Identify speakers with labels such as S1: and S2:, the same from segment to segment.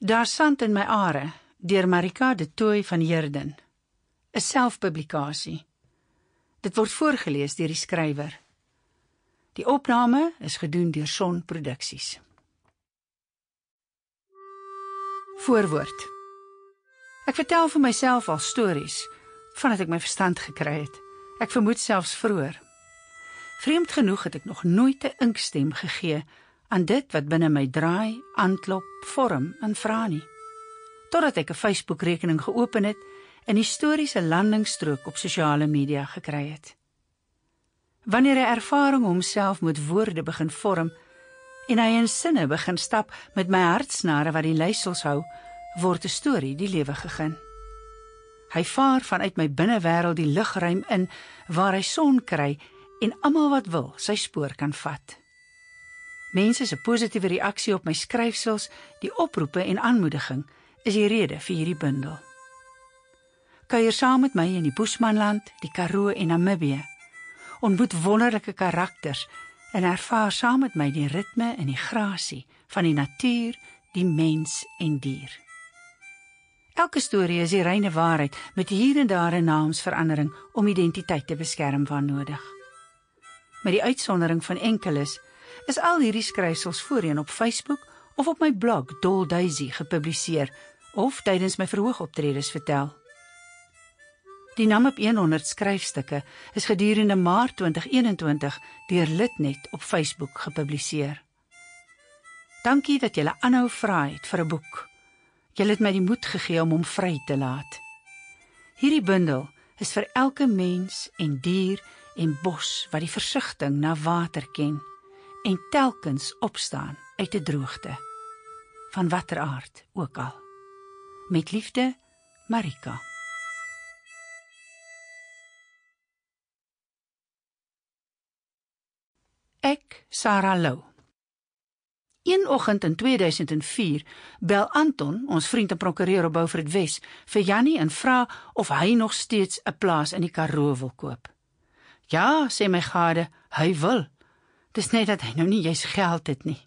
S1: Daar sand in my are, deur Marika de Tooy van Heerden. 'n Selfpublikasie. Dit word voorgelees deur die skrywer. Die opname is gedoen deur Son Produksies. Voorwoord. Ek vertel vir myself al stories, vandat ek my verstand gekry het. Ek vermoed selfs vroeër. Vreemd genoeg het ek nog nooit 'n inkstem gegee aan dit wat binne my draai, aanklop, vorm en vra nie. Totdat ek 'n Facebook-rekening geopen het en historiese landingsstrook op sosiale media gekry het. Wanneer 'n ervaring homself met woorde begin vorm en hy in sinne begin stap met my hartsnare wat die leisels hou, word 'n storie die lewe gegee. Hy vaar vanuit my binnewêreld die lugruim in waar hy son kry en almal wat wil sy spoor kan vat. Mense se positiewe reaksie op my skryfsels, die oproepe en aanmoediging is die rede vir hierdie bundel. Kuier saam met my in die Bushmanland, die Karoo en Namibië. Ontmoet wonderlike karakters en ervaar saam met my die ritme en die grasie van die natuur, die mens en dier. Elke storie is die reine waarheid met hier en daar 'n naamsverandering om identiteit te beskerm waar nodig. Met die uitsondering van enkeles is al hierdie skryfsels voorheen op Facebook of op my blog Dol Daisy gepubliseer of tydens my verhoogoptredes vertel. Die Namib 100 skryfstukke is gedurende Maart 2021 deur Litnet op Facebook gepubliseer. Dankie dat julle aanhou vra het vir 'n boek. Julle het my die moed gegee om hom vry te laat. Hierdie bundel is vir elke mens en dier en bos wat die versigtiging na water ken en telkens opstaan uit 'n droogte, van watter aard ook al. Met liefde, Marika. Ek, Sarah Lou. Een oggend in 2004 bel Anton, ons vriend en prokureur op Beaufort Wes, vir Jannie en vra of hy nog steeds 'n plaas in die Karoo wil koop. Ja, sê my gade, hy wil. Dis net dat hy nou nie juis geld het nie.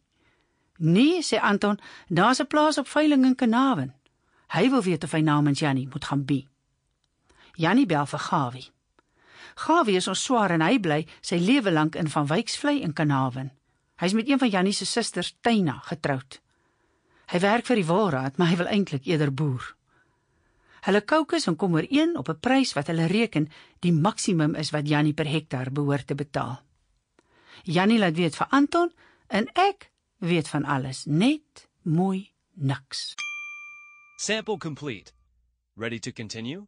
S1: Nee, sê Anton, daar's 'n plaas op veiling in Kanawen. Hy wil weet of hy namens Jannie moet gaan bie. Jannie bel vir Gawie. Gawie is ons swaar en hy bly sy lewe lank in Van Wyksvlei in Kanawen. Hy is met een van Jannie se susters, Tyna, getroud. Hy werk vir die Wolraad, maar hy wil eintlik eerder boer. Hulle kookus en kom ooreen op 'n prys wat hulle reken die maksimum is wat Jannie per hektaar behoort te betaal. Jannie laat weet vir Anton en ek weet van alles, net mooi niks.
S2: Sample complete. Ready to continue?